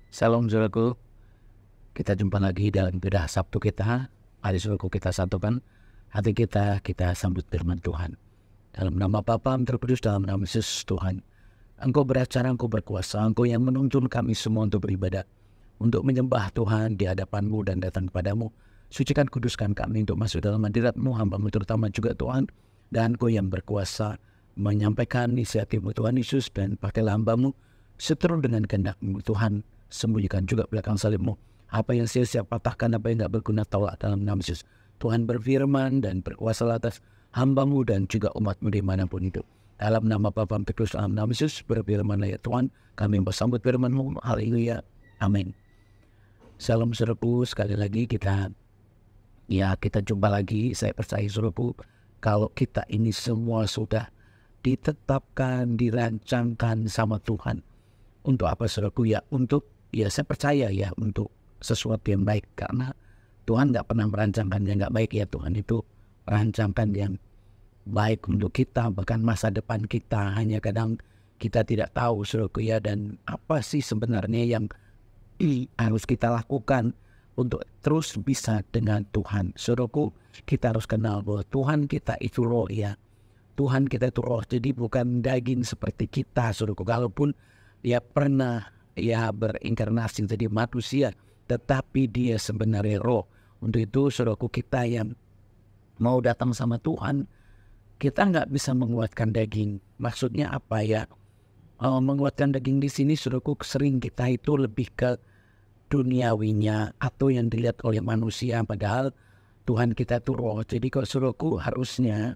Salam saudaraku, kita jumpa lagi dalam bedah Sabtu kita. Mari saudaraku kita satukan hati kita sambut firman Tuhan. Dalam nama Bapa, Putra, Roh Kudus, dalam nama Yesus Tuhan. Engkau beracara, Engkau berkuasa, Engkau yang menuntun kami semua untuk beribadah, untuk menyembah Tuhan di hadapan-Mu dan datang kepadamu. Sucikan, kuduskan kami untuk masuk dalam hadirat-Mu, hamba-Mu terutama juga Tuhan. Dan Engkau yang berkuasa menyampaikan isi hati-Mu Tuhan Yesus, dan pakailah hamba-Mu seturut dengan kehendak-Mu Tuhan. Sembunyikan juga belakang salib-Mu apa yang sia-sia, patahkan apa yang tidak berguna, tolak dalam nama Yesus. Tuhan berfirman dan berkuasa atas hamba-Mu dan juga umat-Mu dimanapun itu. Dalam nama Bapa, Putra, dalam nama Yesus berfirman ya Tuhan, kami bersambut firman-Mu. Haleluya, amin. Salam saudaraku, sekali lagi kita jumpa lagi. Saya percaya saudaraku, kalau kita ini semua sudah ditetapkan, dirancangkan sama Tuhan. Untuk apa saudaraku? Saya percaya untuk sesuatu yang baik, karena Tuhan gak pernah merancangkan yang gak baik ya. Tuhan itu merancangkan yang baik untuk kita, bahkan masa depan kita. Hanya kadang kita tidak tahu saudaraku dan apa sih sebenarnya yang harus kita lakukan untuk terus bisa dengan Tuhan. Saudaraku, kita harus kenal bahwa Tuhan kita itu roh ya. Tuhan kita itu roh, jadi bukan daging seperti kita saudaraku. Kalaupun dia pernah berinkarnasi jadi manusia, tetapi dia sebenarnya roh. Untuk itu saudaraku, kita yang mau datang sama Tuhan, kita nggak bisa menguatkan daging. Maksudnya apa ya? Menguatkan daging di sini saudaraku, sering kita itu lebih ke duniawinya atau yang dilihat oleh manusia, padahal Tuhan kita itu roh. Jadi kalau saudaraku, harusnya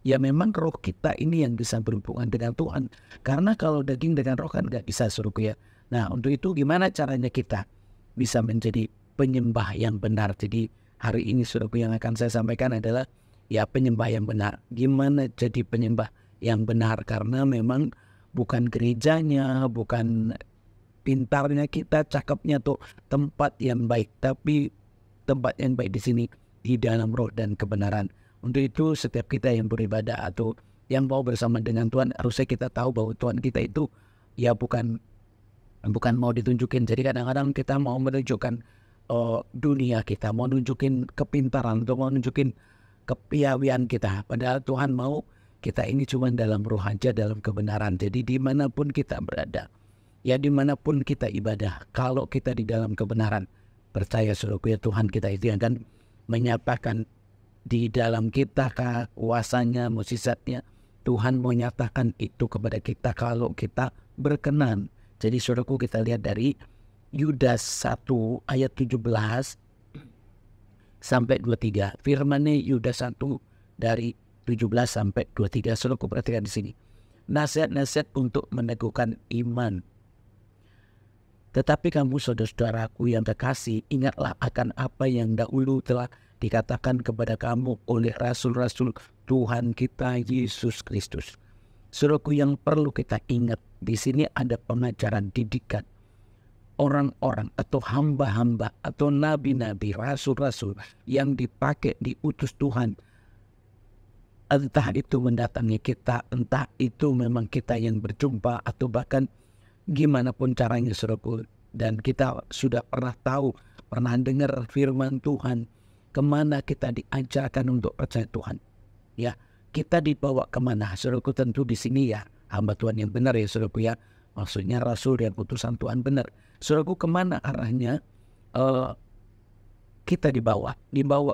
ya memang roh kita ini yang bisa berhubungan dengan Tuhan. Karena kalau daging dengan roh kan nggak bisa saudaraku ya. Nah, untuk itu gimana caranya kita bisa menjadi penyembah yang benar? Jadi hari ini saudaraku, yang akan saya sampaikan adalah penyembah yang benar. Gimana jadi penyembah yang benar? Karena memang bukan gerejanya, bukan pintarnya kita, cakepnya tuh tempat yang baik, tapi tempat yang baik di sini di dalam roh dan kebenaran. Untuk itu setiap kita yang beribadah atau yang mau bersama dengan Tuhan, harusnya kita tahu bahwa Tuhan kita itu bukan mau ditunjukin. Jadi kadang-kadang kita mau menunjukkan dunia kita, mau nunjukin kepintaran, atau mau nunjukin kepiawaian kita. Padahal Tuhan mau kita ini cuma dalam roh aja, dalam kebenaran. Jadi dimanapun kita berada, dimanapun kita ibadah, kalau kita di dalam kebenaran, percaya saudaraku Tuhan kita itu yang akan menyatakan di dalam kita kuasanya, mukjizatnya. Tuhan mau nyatakan itu kepada kita kalau kita berkenan. Jadi saudaraku, kita lihat dari Yudas 1 ayat 17 sampai 23. Firman-Nya Yudas 1 dari 17 sampai 23. Saudaraku, perhatikan di sini. Nasihat-nasihat untuk meneguhkan iman. Tetapi kamu saudara-saudaraku yang terkasih, ingatlah akan apa yang dahulu telah dikatakan kepada kamu oleh rasul-rasul Tuhan kita Yesus Kristus. Saudaraku, yang perlu kita ingat di sini ada pengajaran didikan orang-orang atau hamba-hamba atau nabi-nabi, rasul-rasul yang dipakai, diutus Tuhan. Entah itu mendatangi kita, entah itu memang kita yang berjumpa, atau bahkan gimana pun caranya saudaraku. Dan kita sudah pernah tahu, pernah dengar firman Tuhan, kemana kita diajarkan untuk percaya Tuhan. Ya, kita dibawa kemana saudaraku? Tentu di sini hamba Tuhan yang benar ya saudaraku ya. Maksudnya rasul dan utusan Tuhan benar. Saudaraku, kemana arahnya kita dibawa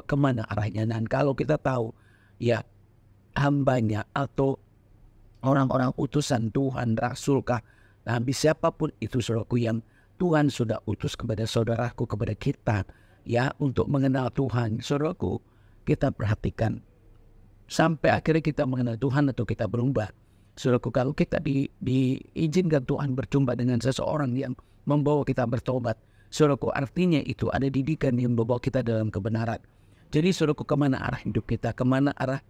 kemana arahnya? Dan kalau kita tahu hambanya atau orang-orang utusan Tuhan, rasulkah, nabi siapapun itu saudaraku, yang Tuhan sudah utus kepada saudaraku, kepada kita untuk mengenal Tuhan. Saudaraku, kita perhatikan sampai akhirnya kita mengenal Tuhan atau kita berubah. Saudaraku, kalau kita diizinkan Tuhan berjumpa dengan seseorang yang membawa kita bertobat, saudaraku, artinya itu ada didikan yang membawa kita dalam kebenaran. Jadi saudaraku, kemana arah hidup kita, kemana arah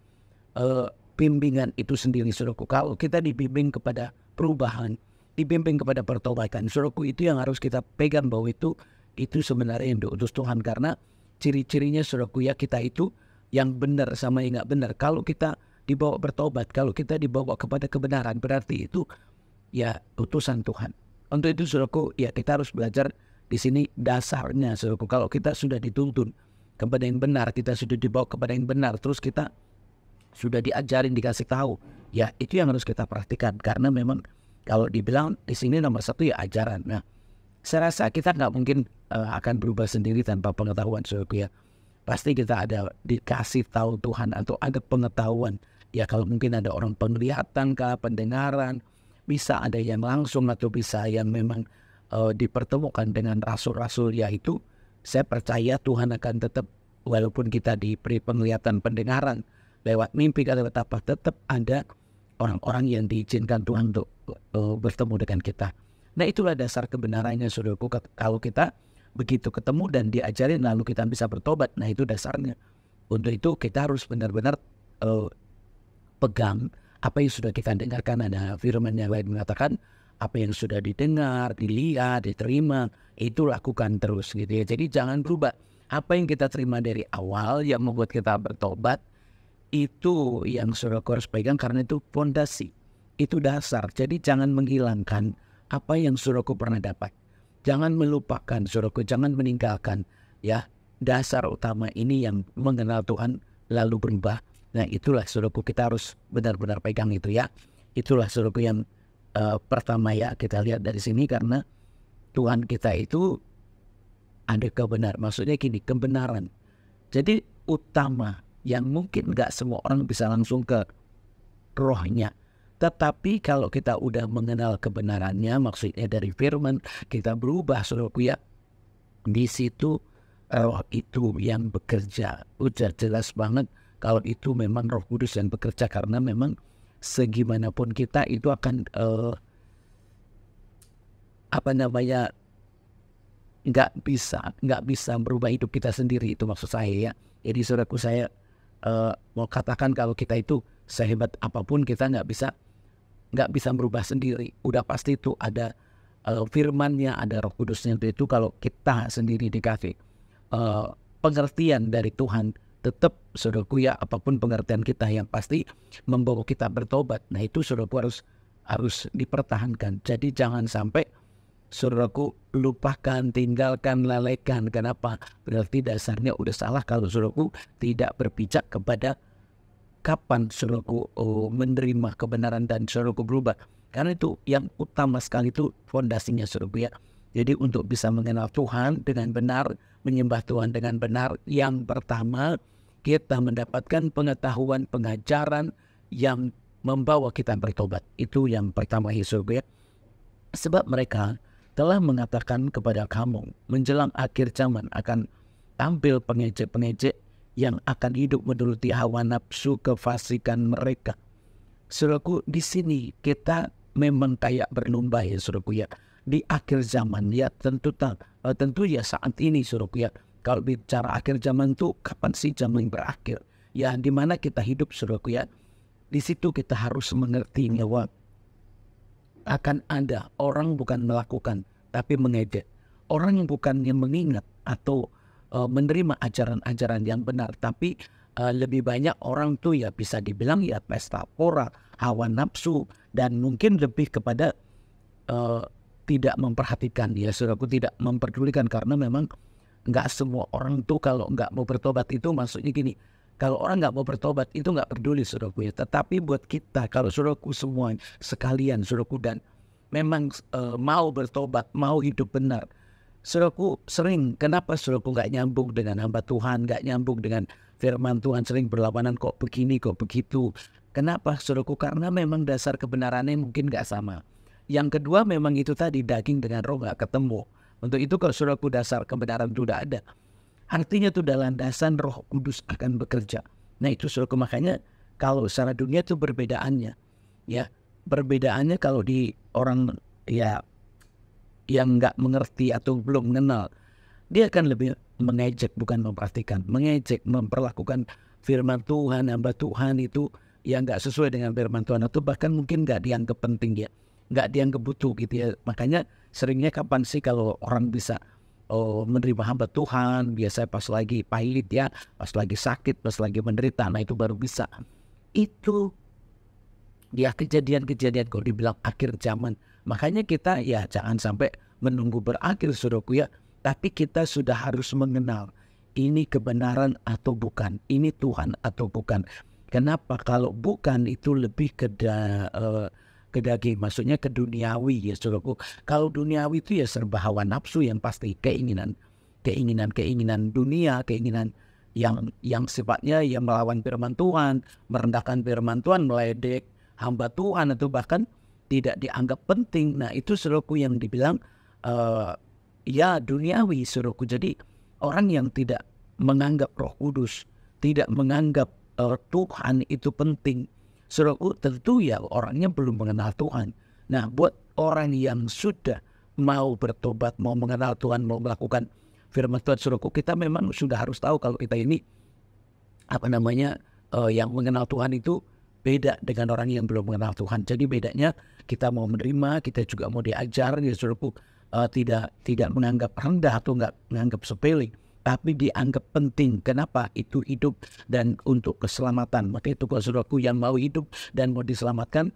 bimbingan itu sendiri saudaraku? Kalau kita dibimbing kepada perubahan, dibimbing kepada pertobatan, saudaraku, itu yang harus kita pegang, bahwa itu sebenarnya yang diutus Tuhan. Karena ciri-cirinya saudaraku kita itu yang benar sama yang nggak benar. Kalau kita dibawa bertobat, kalau kita dibawa kepada kebenaran, berarti itu utusan Tuhan. Untuk itu saudaraku, kita harus belajar Di sini dasarnya, saudaraku, kalau kita sudah dituntun kepada yang benar, kita sudah dibawa kepada yang benar, terus kita sudah diajarin, dikasih tahu, ya itu yang harus kita perhatikan. Karena memang kalau dibilang di sini nomor satu ya ajaran. Nah, saya rasa kita nggak mungkin akan berubah sendiri tanpa pengetahuan, saudaraku ya. Pasti kita ada dikasih tahu Tuhan atau ada pengetahuan. Ya kalau mungkin ada orang penglihatan kah, pendengaran, bisa ada yang langsung atau bisa yang memang dipertemukan dengan rasul-rasul, yaitu saya percaya Tuhan akan tetap, walaupun kita diberi penglihatan pendengaran lewat mimpi atau lewat apa, tetap ada orang-orang yang diizinkan Tuhan untuk bertemu dengan kita. Nah itulah dasar kebenarannya, saudaraku. Kalau kita begitu ketemu dan diajarin lalu kita bisa bertobat, nah itu dasarnya. Untuk itu kita harus benar-benar pegang apa yang sudah kita dengarkan. Ada firman yang lain mengatakan, apa yang sudah didengar, dilihat, diterima, itu lakukan terus gitu ya. Jadi jangan berubah. Apa yang kita terima dari awal yang membuat kita bertobat, itu yang saudaraku harus pegang, karena itu fondasi, itu dasar. Jadi jangan menghilangkan apa yang saudaraku pernah dapat. Jangan melupakan, saudaraku, jangan meninggalkan ya dasar utama ini yang mengenal Tuhan lalu berubah. Nah itulah saudaraku, kita harus benar-benar pegang itu ya. Itulah saudaraku yang pertama ya kita lihat dari sini, karena Tuhan kita itu ada kebenaran. Maksudnya gini, kebenaran. Jadi utama yang mungkin gak semua orang bisa langsung ke rohnya. Tetapi kalau kita udah mengenal kebenarannya, maksudnya dari firman, kita berubah, saudaraku ya. Di situ roh itu yang bekerja. Udah jelas banget kalau itu memang Roh Kudus yang bekerja, karena memang segimanapun kita itu akan nggak bisa merubah hidup kita sendiri, itu maksud saya ya. Jadi saudaraku, saya mau katakan kalau kita itu sehebat apapun kita nggak bisa merubah sendiri. Udah pasti itu ada firman-Nya, ada Roh Kudusnya. Itu kalau kita sendiri dikasih pengertian dari Tuhan, tetap saudaraku ya, apapun pengertian kita yang pasti membawa kita bertobat. Nah itu saudaraku harus dipertahankan. Jadi jangan sampai saudaraku lupakan, tinggalkan, lalaikan. Kenapa? Berarti dasarnya udah salah kalau saudaraku tidak berpijak kepada kapan saudaraku menerima kebenaran dan saudaraku berubah. Karena itu yang utama sekali, itu fondasinya, saudaraku ya. Jadi untuk bisa mengenal Tuhan dengan benar, menyembah Tuhan dengan benar, yang pertama kita mendapatkan pengetahuan, pengajaran yang membawa kita bertobat. Itu yang pertama, Yesus ya. Sebab mereka telah mengatakan kepada kamu, menjelang akhir zaman akan tampil pengejek-pengejek yang akan hidup menuruti hawa nafsu kefasikan mereka. Saudaraku, di sini kita memang kayak berlomba ya, saudaraku ya. Di akhir zaman ya, tentu ya saat ini, saudaraku ya. Kalau bicara akhir zaman itu kapan sih zaman berakhir? Ya di mana kita hidup, saudaraku ya. Di situ kita harus mengerti bahwa akan ada orang bukan melakukan tapi mengejek. Orang yang bukan yang mengingat atau menerima ajaran-ajaran yang benar, tapi lebih banyak orang tuh ya bisa dibilang ya pesta pora, hawa nafsu, dan mungkin lebih kepada tidak memperhatikan ya, saudaraku, tidak memperdulikan. Karena memang nggak semua orang tuh kalau nggak mau bertobat itu, maksudnya gini, kalau orang nggak mau bertobat itu nggak peduli, saudaraku ya. Tetapi buat kita, kalau saudaraku semua sekalian, saudaraku, dan memang mau bertobat, mau hidup benar, saudaraku, sering kenapa saudaraku nggak nyambung dengan hamba Tuhan, nggak nyambung dengan firman Tuhan, sering berlawanan, kok begini, kok begitu. Kenapa, saudaraku? Karena memang dasar kebenarannya mungkin nggak sama. Yang kedua, memang itu tadi, daging dengan roh nggak ketemu. Untuk itu kalau saudaraku dasar kebenaran itu udah ada, artinya itu dalam landasan Roh Kudus akan bekerja. Nah itu saudaraku, makanya kalau secara dunia itu perbedaannya, ya perbedaannya kalau di orang ya yang nggak mengerti atau belum mengenal, dia akan lebih mengejek, bukan memperhatikan, mengejek, memperlakukan firman Tuhan, hamba Tuhan itu yang nggak sesuai dengan firman Tuhan, atau bahkan mungkin nggak dianggap penting ya, nggak dianggap butuh gitu ya. Makanya seringnya kapan sih kalau orang bisa menerima hamba Tuhan? Biasanya pas lagi pahit ya, pas lagi sakit, pas lagi menderita. Nah itu baru bisa. Itu dia kejadian-kejadian kalau dibilang akhir zaman. Makanya kita ya jangan sampai menunggu berakhir saudaraku ya. Tapi kita sudah harus mengenal ini kebenaran atau bukan, ini Tuhan atau bukan. Kenapa? Kalau bukan itu lebih ke daging, maksudnya ke duniawi ya saudaraku. Kalau duniawi itu ya serba hawa nafsu yang pasti, keinginan dunia, keinginan yang sifatnya yang melawan firman Tuhan, merendahkan firman Tuhan, meledek hamba Tuhan atau bahkan tidak dianggap penting. Nah itu saudaraku yang dibilang ya duniawi saudaraku. Jadi orang yang tidak menganggap Roh Kudus, tidak menganggap Tuhan itu penting, saudaraku, tentu ya orangnya belum mengenal Tuhan. Nah buat orang yang sudah mau bertobat, mau mengenal Tuhan, mau melakukan firman Tuhan saudaraku, kita memang sudah harus tahu kalau kita ini yang mengenal Tuhan itu beda dengan orang yang belum mengenal Tuhan. Jadi bedanya kita mau menerima, kita juga mau diajar ya saudaraku, tidak menganggap rendah atau nggak menganggap sepele, tapi dianggap penting. Kenapa? Itu hidup dan untuk keselamatan. Maka itu kalau saudaraku yang mau hidup dan mau diselamatkan,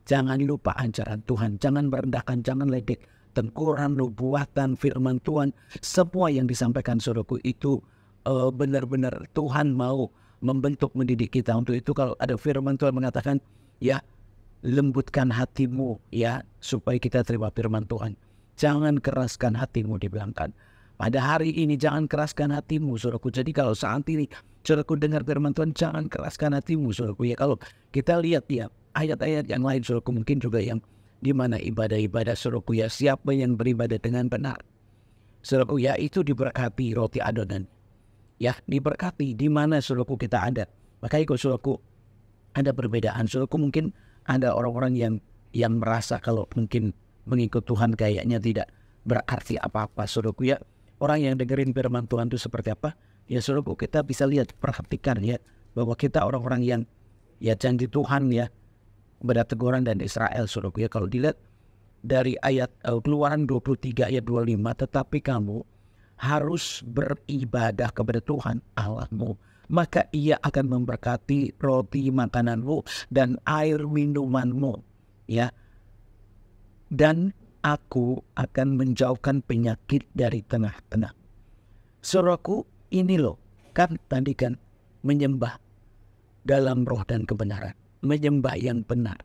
jangan lupa ajaran Tuhan, jangan merendahkan, jangan ledek tengkuran, nubuatan, firman Tuhan, semua yang disampaikan saudaraku itu benar-benar Tuhan mau membentuk, mendidik kita. Untuk itu kalau ada firman Tuhan mengatakan ya lembutkan hatimu ya supaya kita terima firman Tuhan. Jangan keraskan hatimu, dibilangkan. Pada hari ini jangan keraskan hatimu saudaraku. Jadi kalau saat ini saudaraku dengar firman Tuhan, jangan keraskan hatimu saudaraku ya. Kalau kita lihat ya ayat-ayat yang lain saudaraku, mungkin juga yang di mana ibadah-ibadah saudaraku ya, siapa yang beribadah dengan benar saudaraku ya itu diberkati roti adonan ya, diberkati di mana saudaraku kita ada. Makanya kalau saudaraku ada perbedaan saudaraku, mungkin ada orang-orang yang merasa kalau mungkin mengikut Tuhan kayaknya tidak berarti apa-apa saudaraku ya. Orang yang dengerin firman Tuhan itu seperti apa ya saudaraku, kita bisa lihat, perhatikan ya, bahwa kita orang-orang yang ya janji Tuhan ya, pada teguran dan Israel saudaraku ya. Kalau dilihat dari ayat Keluaran 23 ayat 25, tetapi kamu harus beribadah kepada Tuhan Allahmu, maka ia akan memberkati roti makananmu dan air minumanmu ya, dan aku akan menjauhkan penyakit dari tengah-tengah. Saudaraku, ini loh kan tadi kan menyembah dalam roh dan kebenaran, menyembah yang benar.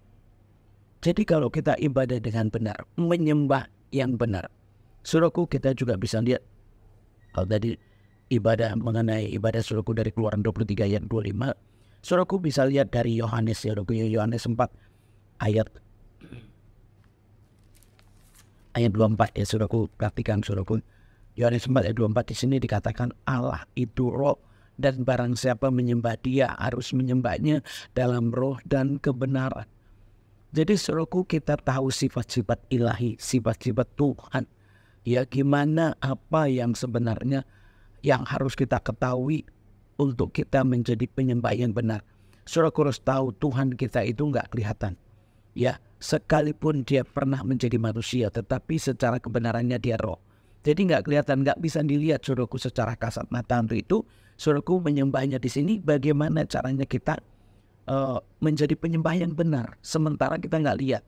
Jadi kalau kita ibadah dengan benar, menyembah yang benar, saudaraku, kita juga bisa lihat kalau tadi mengenai ibadah saudaraku dari Keluaran 23 ayat 25, saudaraku bisa lihat dari Yohanes ya saudaraku, Yohanes 4 ayat 24 ya saudaraku. Perhatikan saudaraku, Yohanes 4 ayat 24 di sini dikatakan Allah itu roh, dan barang siapa menyembah dia harus menyembahnya dalam roh dan kebenaran. Jadi saudaraku, kita tahu sifat-sifat ilahi, sifat-sifat Tuhan. Ya gimana apa yang sebenarnya yang harus kita ketahui untuk kita menjadi penyembah yang benar. Saudaraku harus tahu Tuhan kita itu nggak kelihatan. Ya sekalipun dia pernah menjadi manusia, tetapi secara kebenarannya dia roh. Jadi nggak kelihatan, nggak bisa dilihat saudaraku secara kasat mata. Untuk itu saudaraku menyembahnya di sini bagaimana caranya kita menjadi penyembah yang benar, sementara kita nggak lihat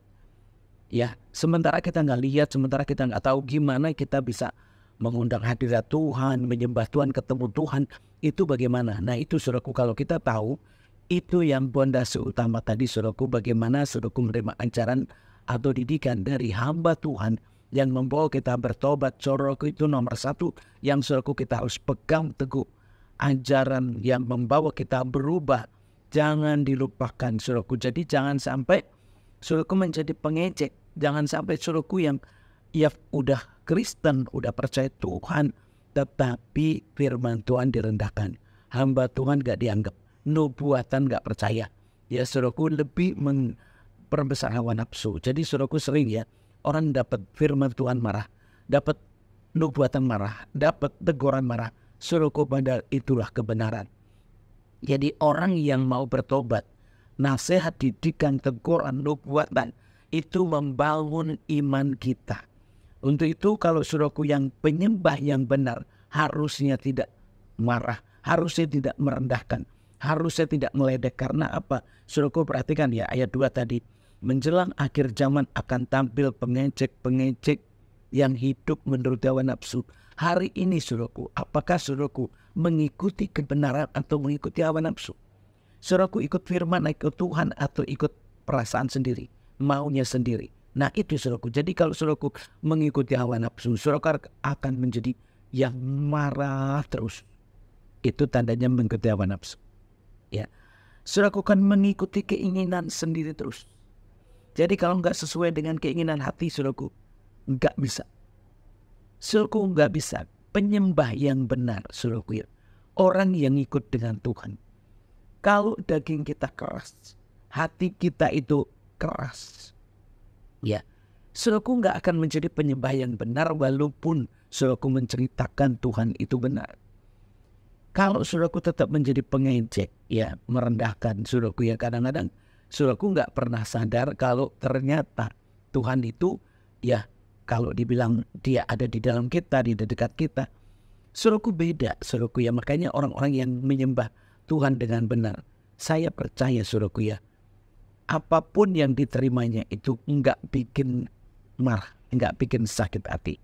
ya, sementara kita nggak tahu gimana kita bisa mengundang hadirat Tuhan, menyembah Tuhan, ketemu Tuhan itu bagaimana. Nah itu saudaraku, kalau kita tahu itu yang pondasi utama tadi saudaraku, bagaimana saudaraku menerima ajaran atau didikan dari hamba Tuhan yang membawa kita bertobat. Saudaraku, itu nomor satu yang saudaraku kita harus pegang teguh, ajaran yang membawa kita berubah. Jangan dilupakan saudaraku. Jadi jangan sampai saudaraku menjadi pengejek. Jangan sampai saudaraku yang ya udah Kristen, udah percaya Tuhan, tetapi firman Tuhan direndahkan, hamba Tuhan gak dianggap, nubuatan gak percaya. Ya saudaraku, lebih memperbesar hawa nafsu. Jadi saudaraku sering ya, orang dapat firman Tuhan marah, dapat nubuatan marah, dapat teguran marah. Saudaraku, padahal itulah kebenaran. Jadi orang yang mau bertobat, nasihat, didikan, teguran, nubuatan, itu membangun iman kita. Untuk itu kalau saudaraku yang penyembah yang benar, harusnya tidak marah, harusnya tidak merendahkan, harusnya tidak meledek. Karena apa? Saudaraku perhatikan ya ayat 2 tadi, menjelang akhir zaman akan tampil pengejek-pengejek yang hidup menurut hawa nafsu. Hari ini saudaraku, apakah saudaraku mengikuti kebenaran atau mengikuti hawa nafsu? Saudaraku ikut firman, ikut Tuhan, atau ikut perasaan sendiri, maunya sendiri. Nah itu saudaraku. Jadi kalau saudaraku mengikuti hawa nafsu, saudaraku akan menjadi yang marah terus. Itu tandanya mengikuti hawa nafsu. Ya, saudaraku kan mengikuti keinginan sendiri terus. Jadi kalau nggak sesuai dengan keinginan hati, saudaraku nggak bisa. Saudaraku nggak bisa. Penyembah yang benar, saudaraku ya, orang yang ikut dengan Tuhan. Kalau daging kita keras, hati kita itu keras, ya, saudaraku nggak akan menjadi penyembah yang benar walaupun saudaraku menceritakan Tuhan itu benar. Kalau saudaraku tetap menjadi pengejek, ya, merendahkan, saudaraku ya, kadang-kadang saudaraku nggak pernah sadar kalau ternyata Tuhan itu, ya, kalau dibilang dia ada di dalam kita, di dekat kita, saudaraku beda, saudaraku ya. Makanya orang-orang yang menyembah Tuhan dengan benar, saya percaya saudaraku ya, apapun yang diterimanya itu nggak bikin marah, nggak bikin sakit hati.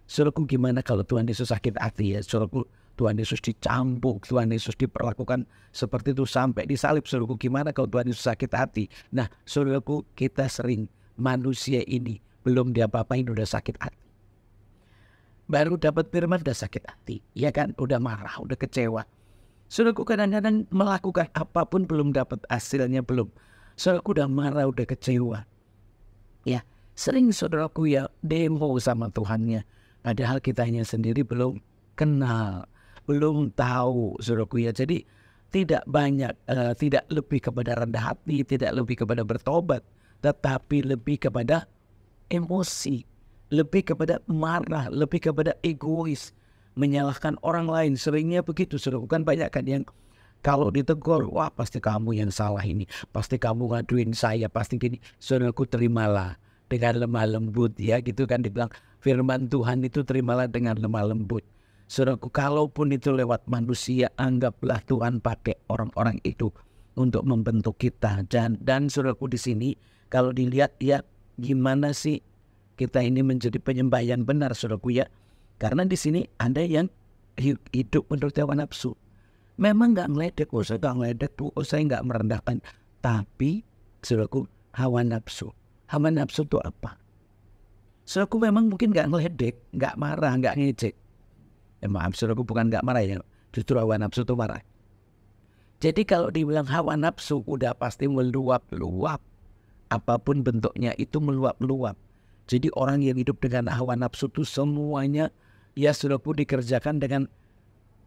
Saudaraku gimana kalau Tuhan Yesus sakit hati ya, saudaraku, Tuhan Yesus dicambuk, Tuhan Yesus diperlakukan seperti itu sampai disalib, saudaraku, gimana kalau Tuhan Yesus sakit hati? Nah saudaraku, kita sering, manusia ini belum diapa-apain udah sakit hati. Baru dapat firman udah sakit hati, ya kan? Udah marah, udah kecewa. Saudaraku kadang-kadang melakukan apapun belum dapat hasilnya, belum. Saudaraku udah marah, udah kecewa. Ya, sering saudaraku ya demo sama Tuhannya. Padahal kitanya sendiri belum kenal, belum tahu, saudaraku ya. Jadi tidak banyak, tidak lebih kepada rendah hati, tidak lebih kepada bertobat, tetapi lebih kepada emosi, lebih kepada marah, lebih kepada egois, menyalahkan orang lain. Seringnya begitu, saudaraku. Kan banyak kan yang kalau ditegur, wah pasti kamu yang salah ini, pasti kamu ngaduin saya, pasti gini. Saudaraku, terimalah dengan lemah lembut, ya gitu kan dibilang firman Tuhan itu, terimalah dengan lemah lembut. Saudaraku, kalaupun itu lewat manusia, anggaplah Tuhan pakai orang-orang itu untuk membentuk kita. Dan saudaraku di sini kalau dilihat ya, gimana sih kita ini menjadi penyembah yang benar, saudaraku ya? Karena di sini ada yang hidup menurut hawa nafsu. Memang nggak ngeledek, saya nggak ngeledek, saya nggak merendahkan. Tapi saudaraku, hawa nafsu. Hawa nafsu itu apa? Saudaraku memang mungkin nggak ngeledek, nggak marah, nggak ngejek. Maaf saudaraku, bukan nggak marah ya, justru hawa nafsu itu marah. Jadi kalau dibilang hawa nafsu udah pasti meluap-luap. Apapun bentuknya itu meluap-luap. Jadi orang yang hidup dengan hawa nafsu itu semuanya ya saudaraku dikerjakan dengan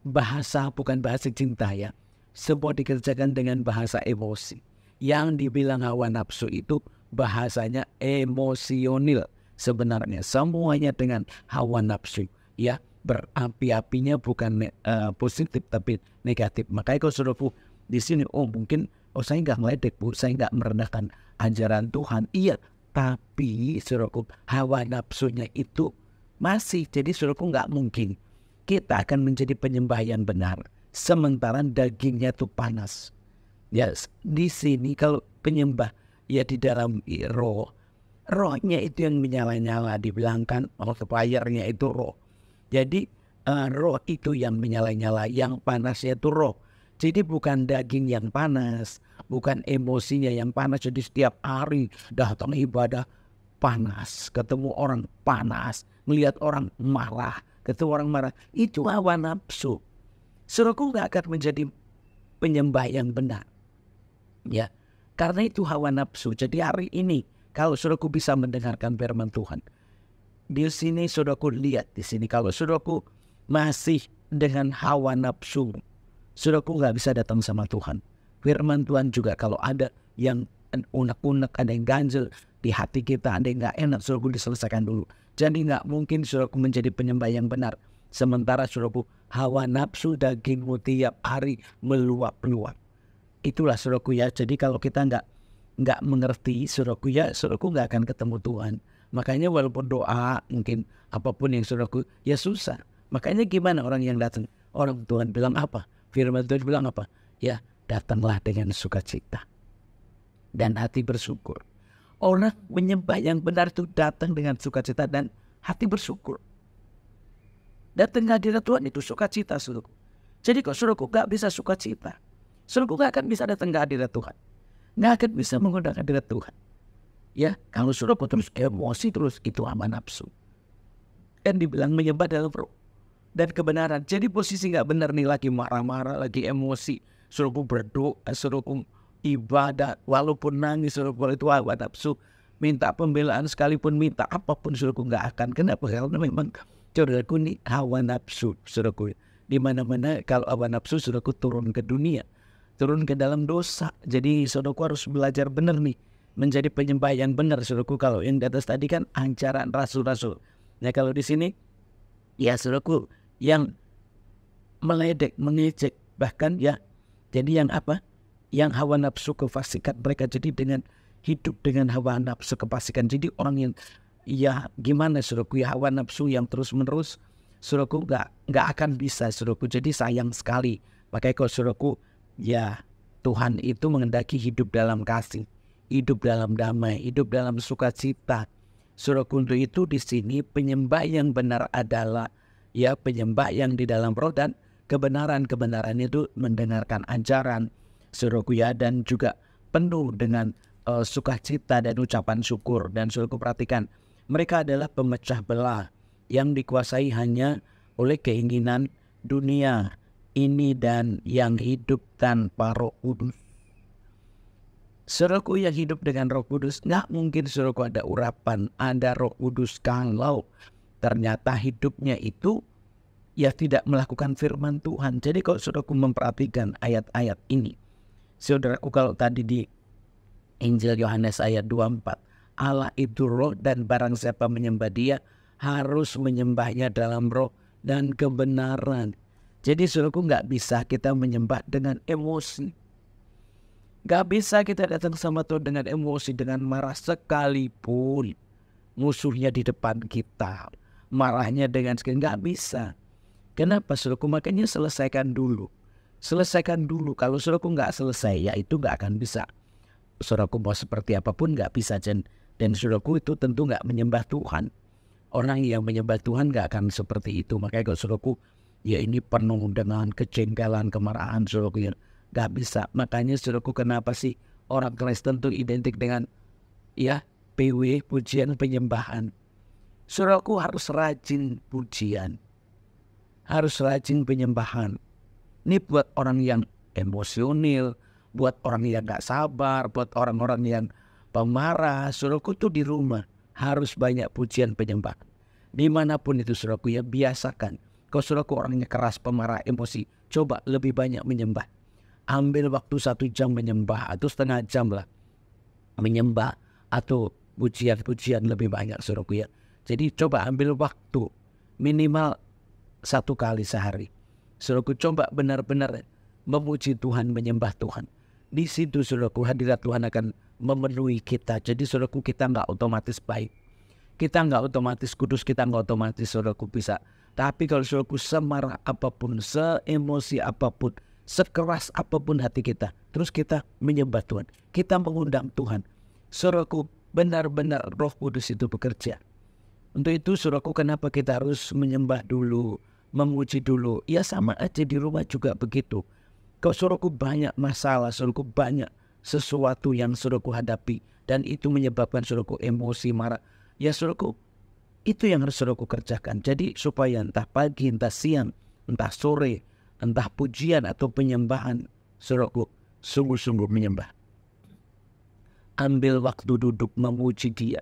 bahasa, bukan bahasa cinta ya. Semua dikerjakan dengan bahasa emosi. Yang dibilang hawa nafsu itu bahasanya emosional sebenarnya. Semuanya dengan hawa nafsu ya. Berapi-apinya bukan positif tapi negatif. Makanya kalau saudaraku di sini, mungkin saya nggak ngeledek, Bu, saya nggak merendahkan ajaran Tuhan. Iya, tapi saudaraku, hawa nafsunya itu masih. Jadi saudaraku, nggak mungkin kita akan menjadi penyembah yang benar sementara dagingnya itu panas. Ya, di sini kalau penyembah ya di dalam rohnya itu yang menyala-nyala, dibilangkan multipliernya itu roh. Jadi roh itu yang menyala-nyala, yang panasnya itu roh. Jadi bukan daging yang panas, bukan emosinya yang panas. Jadi setiap hari datang ibadah panas, ketemu orang panas, melihat orang marah, ketemu orang marah. Itu hawa nafsu. Saudaraku, nggak akan menjadi penyembah yang benar. Ya, karena itu hawa nafsu. Jadi hari ini kalau saudaraku bisa mendengarkan firman Tuhan, di sini saudaraku lihat, di sini kalau saudaraku masih dengan hawa nafsu, saudaraku nggak bisa datang sama Tuhan. Firman Tuhan juga kalau ada yang unek-unek, ada yang ganjel di hati kita, ada yang nggak enak, saudaraku diselesaikan dulu. Jadi nggak mungkin saudaraku menjadi penyembah yang benar sementara saudaraku hawa nafsu dagingmu tiap hari meluap-luap. Itulah saudaraku ya. Jadi kalau kita nggak mengerti, saudaraku ya, saudaraku nggak akan ketemu Tuhan. Makanya walaupun doa, mungkin apapun yang saudaraku, ya susah. Makanya gimana orang yang datang? Orang Tuhan bilang apa? Firman Tuhan bilang apa? Ya, datanglah dengan sukacita dan hati bersyukur. Orang menyembah yang benar itu datang dengan sukacita dan hati bersyukur. Datang ke hadirat Tuhan itu sukacita, saudaraku. Jadi kok saudaraku gak bisa sukacita, saudaraku gak akan bisa datang ke hadirat Tuhan, gak akan bisa mengundang hadirat Tuhan. Ya, kalau saudaraku terus emosi terus, itu hawa nafsu. Dan dibilang menyembah dalam roh dan kebenaran. Jadi posisi gak benar nih, lagi marah-marah, lagi emosi, saudaraku berdoa, saudaraku ibadah, walaupun nangis, saudaraku itu hawa nafsu. Minta pembelaan sekalipun, minta apapun, saudaraku gak akan. Kenapa? Karena memang saudaraku ini hawa nafsu, saudaraku. Di mana-mana kalau hawa nafsu, saudaraku turun ke dunia, turun ke dalam dosa. Jadi saudaraku harus belajar benar nih, menjadi penyembah yang benar, saudaraku. Kalau yang di atas tadi kan ajaran rasul-rasul. Nah kalau di sini, ya saudaraku, yang meledek, mengejek, bahkan ya, jadi yang apa? Yang hawa nafsu kefasikan mereka. Jadi dengan hidup dengan hawa nafsu kefasikan. Jadi orang yang, ya gimana saudaraku, ya hawa nafsu yang terus-menerus, saudaraku gak akan bisa, saudaraku. Jadi sayang sekali. Makanya kalau saudaraku, ya Tuhan itu mengendaki hidup dalam kasih, hidup dalam damai, hidup dalam sukacita. Saudaraku, untuk itu di sini penyembah yang benar adalah ya penyembah yang di dalam roh dan kebenaran. Kebenaran itu mendengarkan ajaran, saudaraku ya, dan juga penuh dengan sukacita dan ucapan syukur. Dan saudaraku perhatikan, mereka adalah pemecah belah yang dikuasai hanya oleh keinginan dunia ini dan yang hidup tanpa Roh Kudus. Saudaraku, yang hidup dengan Roh Kudus, nggak mungkin saudaraku ada urapan, ada Roh Kudus kalau ternyata hidupnya itu ya tidak melakukan firman Tuhan. Jadi kalau saudaraku memperhatikan ayat-ayat ini, saudaraku, kalau tadi di Injil Yohanes ayat 24, Allah itu roh dan barang siapa menyembah dia harus menyembahnya dalam roh dan kebenaran. Jadi saudaraku, gak bisa kita menyembah dengan emosi. Gak bisa kita datang sama Tuhan dengan emosi, dengan marah, sekalipun musuhnya di depan kita. Marahnya dengan sekian, gak bisa. Kenapa saudaraku? Makanya selesaikan dulu. Selesaikan dulu. Kalau saudaraku gak selesai, ya itu gak akan bisa. Saudaraku mau seperti apapun gak bisa. Dan saudaraku itu tentu gak menyembah Tuhan. Orang yang menyembah Tuhan gak akan seperti itu. Makanya kalau saudaraku, ya ini penuh dengan kejengkelan, kemarahan, saudaraku, ya gak bisa. Makanya saudaraku, kenapa sih orang Kristen itu identik dengan ya PW, pujian penyembahan. Saudaraku harus rajin pujian, harus rajin penyembahan. Ini buat orang yang emosional, buat orang yang gak sabar, buat orang-orang yang pemarah. Saudaraku tuh di rumah harus banyak pujian penyembahan. Dimanapun itu saudaraku, ya biasakan. Kalau saudaraku orangnya keras, pemarah, emosi, coba lebih banyak menyembah. Ambil waktu 1 jam menyembah, atau setengah jam lah menyembah, atau pujian-pujian lebih banyak saudaraku ya. Jadi coba ambil waktu minimal 1 kali sehari. Saudaraku, coba benar-benar memuji Tuhan, menyembah Tuhan. Di situ saudaraku, hadirat Tuhan akan memenuhi kita. Jadi saudaraku, kita nggak otomatis baik, kita nggak otomatis kudus, kita nggak otomatis saudaraku bisa. Tapi kalau saudaraku semarah apapun, seemosi apapun, sekeras apapun hati kita, terus kita menyembah Tuhan, kita mengundang Tuhan, saudaraku, benar-benar Roh Kudus itu bekerja. Untuk itu saudaraku, kenapa kita harus menyembah dulu, memuji dulu? Ya sama aja di rumah juga begitu. Kalau saudaraku banyak masalah, saudaraku banyak sesuatu yang saudaraku hadapi, dan itu menyebabkan saudaraku emosi, marah, ya saudaraku, itu yang harus saudaraku kerjakan. Jadi supaya entah pagi, entah siang, entah sore, entah pujian atau penyembahan, saudaraku sungguh-sungguh menyembah. Ambil waktu duduk memuji Dia,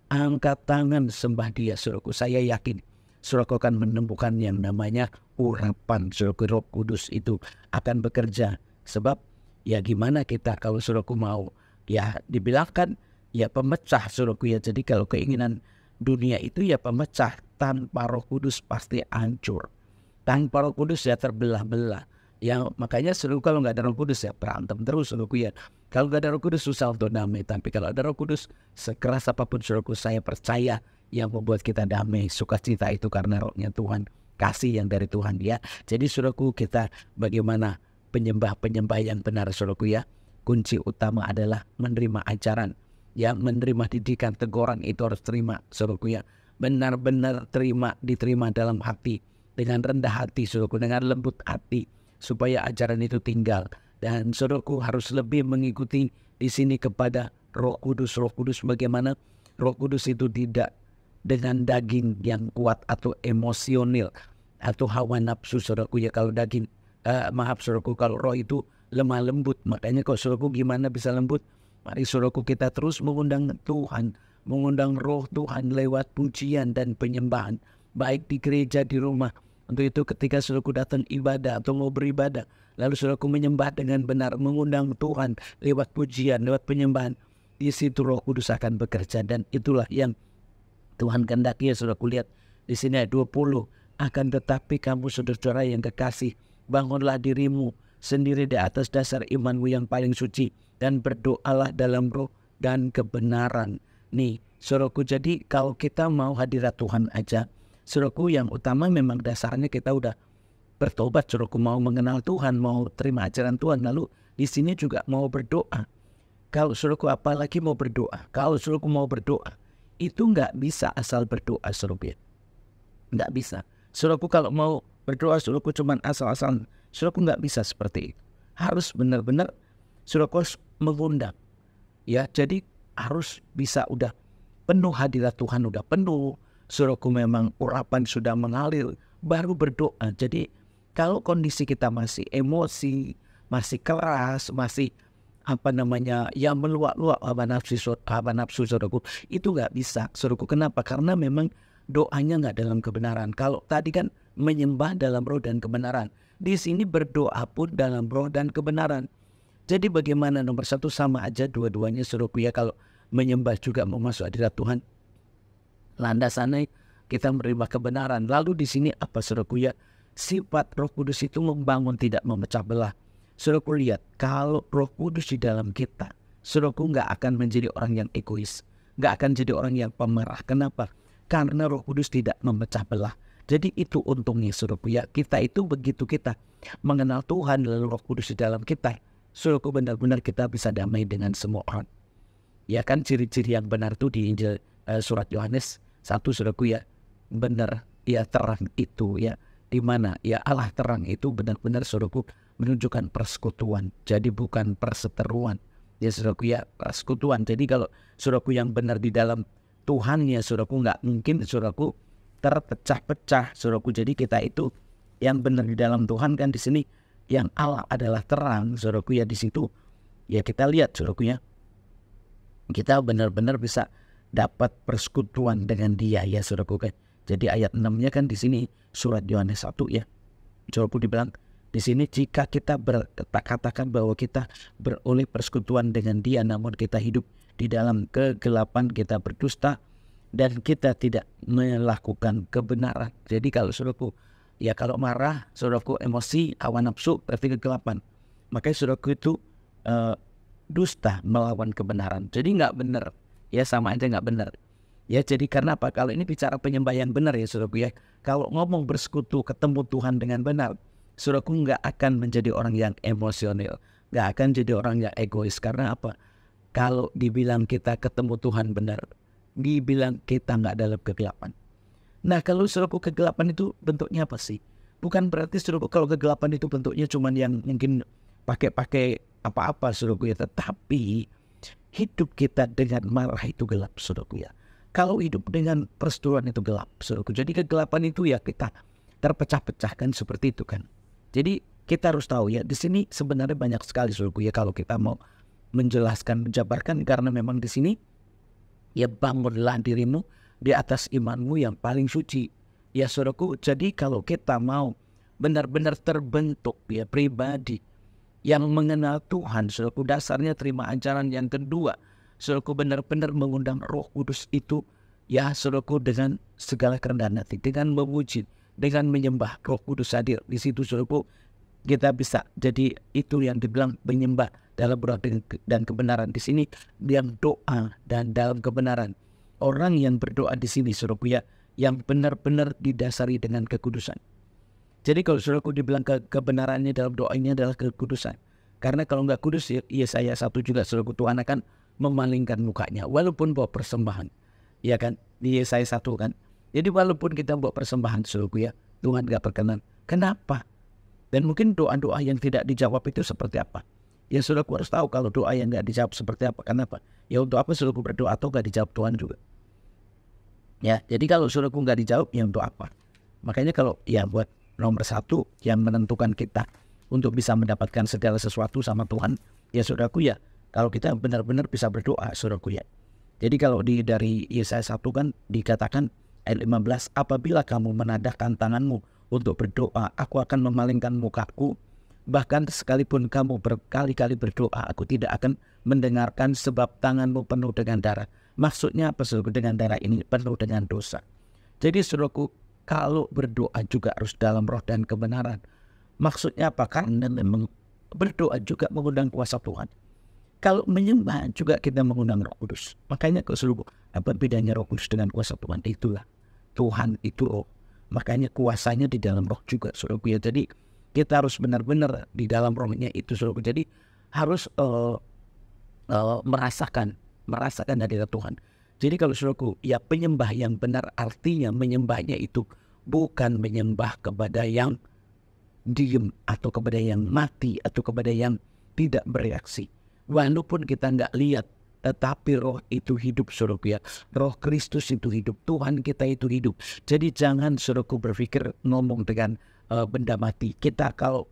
angkat tangan sembah Dia, saudaraku. Saya yakin saudaraku akan menemukan yang namanya urapan. Saudaraku, Roh Kudus itu akan bekerja. Sebab ya gimana kita kalau saudaraku mau, ya dibilangkan ya pemecah saudaraku ya. Jadi kalau keinginan dunia itu ya pemecah, tanpa Roh Kudus pasti hancur. Tanpa Roh Kudus ya terbelah-belah. Ya makanya saudaraku, kalau nggak ada Roh Kudus ya berantem terus saudaraku ya. Kalau nggak ada Roh Kudus susah untuk damai. Tapi kalau ada Roh Kudus, sekeras apapun saudaraku, saya percaya yang membuat kita damai, sukacita itu karena Rohnya Tuhan, kasih yang dari Tuhan ya. Jadi saudaraku, kita bagaimana penyembah-penyembah yang benar saudaraku ya. Kunci utama adalah menerima ajaran, ya menerima didikan, teguran itu harus terima saudaraku ya. benar-benar diterima dalam hati, dengan rendah hati saudaraku, dengan lembut hati, supaya ajaran itu tinggal. Dan saudaraku harus lebih mengikuti di sini kepada Roh Kudus. Roh Kudus bagaimana? Roh Kudus itu tidak dengan daging yang kuat atau emosional atau hawa nafsu saudaraku ya. Kalau daging saudaraku, kalau roh itu lemah lembut. Makanya kok saudaraku gimana bisa lembut? Mari saudaraku kita terus mengundang Tuhan, mengundang roh Tuhan lewat pujian dan penyembahan, baik di gereja, di rumah. Untuk itu ketika saudaraku datang ibadah atau mau beribadah, lalu saudaraku menyembah dengan benar, mengundang Tuhan lewat pujian, lewat penyembahan, di situ Roh Kudus akan bekerja. Dan itulah yang Tuhan kehendaki ya saudaraku. Lihat di sini ayat 20. Akan tetapi kamu saudara-saudara yang kekasih, bangunlah dirimu sendiri di atas dasar imanmu yang paling suci, dan berdoalah dalam roh dan kebenaran. Nih saudaraku, jadi kalau kita mau hadirat Tuhan aja, saudaraku, yang utama memang dasarnya kita udah bertobat saudaraku, mau mengenal Tuhan, mau terima ajaran Tuhan, lalu di sini juga mau berdoa. Kalau saudaraku apalagi mau berdoa, kalau saudaraku mau berdoa, itu nggak bisa asal berdoa saudaraku ya. Nggak bisa. Saudaraku kalau mau berdoa saudaraku cuman asal-asal, saudaraku nggak bisa seperti itu. Harus benar-benar saudaraku harus mengundang. Ya, jadi harus bisa udah penuh hadirat Tuhan, udah penuh. Saudaraku memang urapan sudah mengalir, baru berdoa. Jadi kalau kondisi kita masih emosi, masih keras, masih ya meluap-luap hawa nafsu saudaraku, itu nggak bisa saudaraku. Kenapa? Karena memang doanya nggak dalam kebenaran. Kalau tadi kan menyembah dalam roh dan kebenaran, di sini berdoa pun dalam roh dan kebenaran. Jadi bagaimana? Nomor satu sama aja dua-duanya saudaraku ya. Kalau menyembah juga mau masuk hadirat Tuhan, landasannya kita menerima kebenaran. Lalu di sini apa saudaraku ya? Sifat Roh Kudus itu membangun, tidak memecah belah. Saudaraku lihat, kalau Roh Kudus di dalam kita, saudaraku nggak akan menjadi orang yang egois, nggak akan jadi orang yang pemarah. Kenapa? Karena Roh Kudus tidak memecah belah. Jadi itu untungnya saudaraku ya. Kita itu begitu kita mengenal Tuhan lalu Roh Kudus di dalam kita, saudaraku benar-benar kita bisa damai dengan semua orang. Ya kan, ciri-ciri yang benar itu di Injil surat Yohanes 1 saudaraku ya. Benar ya, terang itu ya. Di mana ya Allah terang itu benar-benar saudaraku menunjukkan persekutuan. Jadi bukan perseteruan. Ya saudaraku ya, persekutuan. Jadi kalau saudaraku yang benar di dalam Tuhan ya saudaraku, nggak mungkin saudaraku terpecah-pecah saudaraku. Jadi kita itu yang benar di dalam Tuhan kan di sini yang Allah adalah terang saudaraku ya. Di situ ya kita lihat saudaraku ya, kita benar-benar bisa dapat persekutuan dengan Dia ya saudaraku kan. Jadi ayat 6-nya kan di sini surat Yohanes 1 ya. Saudaraku dibilang di sini, jika kita katakan bahwa kita beroleh persekutuan dengan Dia, namun kita hidup di dalam kegelapan, kita berdusta dan kita tidak melakukan kebenaran. Jadi kalau saudaraku ya, kalau marah saudaraku, emosi, hawa nafsu, berarti kegelapan. Makanya saudaraku itu dusta, melawan kebenaran. Jadi nggak benar ya, sama aja nggak benar ya. Jadi karena apa? Kalau ini bicara penyembah yang benar ya saudaraku ya, kalau ngomong bersekutu ketemu Tuhan dengan benar, saudaraku nggak akan menjadi orang yang emosional, nggak akan jadi orang yang egois. Karena apa? Kalau dibilang kita ketemu Tuhan benar, dibilang kita nggak dalam kegelapan. Nah kalau saudaraku kegelapan itu bentuknya apa sih? Bukan berarti saudaraku kalau kegelapan itu bentuknya cuman yang mungkin pakai apa-apa saudaraku ya. Tetapi hidup kita dengan marah itu gelap saudaraku ya. Kalau hidup dengan perseteruan itu gelap saudaraku. Jadi kegelapan itu ya kita terpecah-pecahkan seperti itu kan. Jadi kita harus tahu ya, di sini sebenarnya banyak sekali saudaraku ya kalau kita mau menjelaskan, menjabarkan, karena memang di sini ya bangunlah dirimu di atas imanmu yang paling suci. Ya saudaraku, jadi kalau kita mau benar-benar terbentuk ya pribadi yang mengenal Tuhan, saudaraku, dasarnya terima ajaran yang kedua, saudaraku, benar-benar mengundang Roh Kudus itu ya saudaraku, dengan segala kerendahan hati, dengan memuji, dengan menyembah, Roh Kudus hadir di situ saudaraku. Kita bisa jadi itu yang dibilang menyembah dalam roh dan kebenaran. Di sini yang doa dan dalam kebenaran. Orang yang berdoa di sini saudaraku ya, yang benar-benar didasari dengan kekudusan. Jadi kalau saudaraku dibilang kebenarannya dalam doa ini adalah kekudusan. Karena kalau nggak kudus ya, Yesaya 1 juga saudaraku, Tuhan akan memalingkan mukanya walaupun bawa persembahan. Ya kan, di Yesaya 1 kan. Jadi walaupun kita buat persembahan saudaraku ya, Tuhan gak berkenan. Kenapa? Dan mungkin doa-doa yang tidak dijawab itu seperti apa? Ya saudaraku harus tahu kalau doa yang gak dijawab seperti apa. Kenapa? Ya untuk apa saudaraku berdoa atau gak dijawab Tuhan juga. Ya, jadi kalau saudaraku gak dijawab, ya untuk apa? Makanya kalau ya buat nomor satu yang menentukan kita untuk bisa mendapatkan segala sesuatu sama Tuhan, ya saudaraku ya, kalau kita benar-benar bisa berdoa saudaraku ya. Jadi kalau dari Yesaya 1 kan dikatakan ayat 15, apabila kamu menadahkan tanganmu untuk berdoa, aku akan memalingkan mukaku. Bahkan sekalipun kamu berkali-kali berdoa, aku tidak akan mendengarkan sebab tanganmu penuh dengan darah. Maksudnya apa saudaraku dengan darah ini? Penuh dengan dosa. Jadi saudaraku, kalau berdoa juga harus dalam roh dan kebenaran. Maksudnya apa? Karena memang berdoa juga mengundang kuasa Tuhan. Kalau menyembah juga kita mengundang Roh Kudus. Makanya kalau saudaraku, apa bedanya Roh Kudus dengan kuasa Tuhan? Itulah Tuhan itu roh. Makanya kuasanya di dalam roh juga saudaraku ya. Jadi kita harus benar-benar di dalam rohnya itu saudaraku. Jadi harus merasakan dari Tuhan. Jadi kalau saudaraku ya, penyembah yang benar artinya menyembahnya itu bukan menyembah kepada yang diem atau kepada yang mati atau kepada yang tidak bereaksi. Walaupun kita nggak lihat, tetapi roh itu hidup saudaraku ya. Roh Kristus itu hidup, Tuhan kita itu hidup. Jadi jangan saudaraku berpikir ngomong dengan benda mati. Kita kalau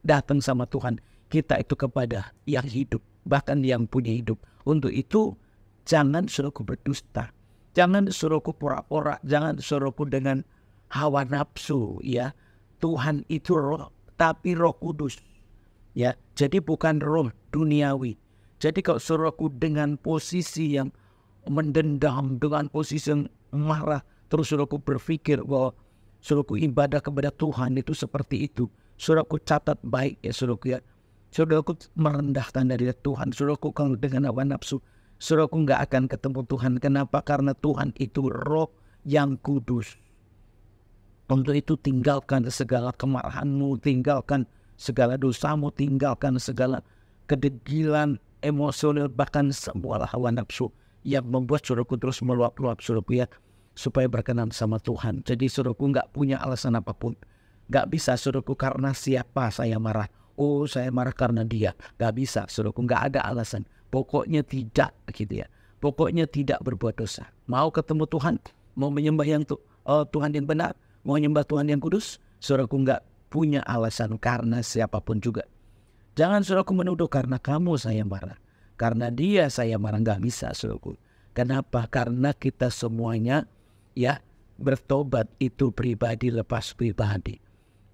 datang sama Tuhan, kita itu kepada yang hidup, bahkan yang punya hidup. Untuk itu jangan saudaraku berdusta, jangan saudaraku pura-pura, jangan saudaraku dengan hawa nafsu ya. Tuhan itu roh, tapi Roh Kudus ya. Jadi bukan roh duniawi. Jadi kalau saudaraku dengan posisi yang mendendam, dengan posisi yang marah, terus saudaraku berpikir bahwa saudaraku ibadah kepada Tuhan itu seperti itu, saudaraku catat baik ya saudaraku ya. Saudaraku merendahkan dari Tuhan. Saudaraku kalau dengan hawa nafsu, saudaraku nggak akan ketemu Tuhan. Kenapa? Karena Tuhan itu roh yang kudus. Untuk itu tinggalkan segala kemarahanmu, tinggalkan segala dosamu, tinggalkan segala kedegilan emosional, bahkan semua hawa nafsu yang membuat saudaraku terus meluap-luap saudaraku ya, supaya berkenan sama Tuhan. Jadi saudaraku nggak punya alasan apapun. Nggak bisa saudaraku karena siapa saya marah. Oh saya marah karena dia. Nggak bisa saudaraku, nggak ada alasan. Pokoknya tidak gitu ya. Pokoknya tidak berbuat dosa. Mau ketemu Tuhan, mau menyembah yang Tuhan yang benar, mau menyembah Tuhan yang kudus, saudaraku nggak punya alasan karena siapapun juga. Jangan saudaraku menuduh karena kamu saya marah, karena dia saya marah. Nggak bisa saudaraku. Kenapa? Karena kita semuanya ya bertobat itu pribadi lepas pribadi.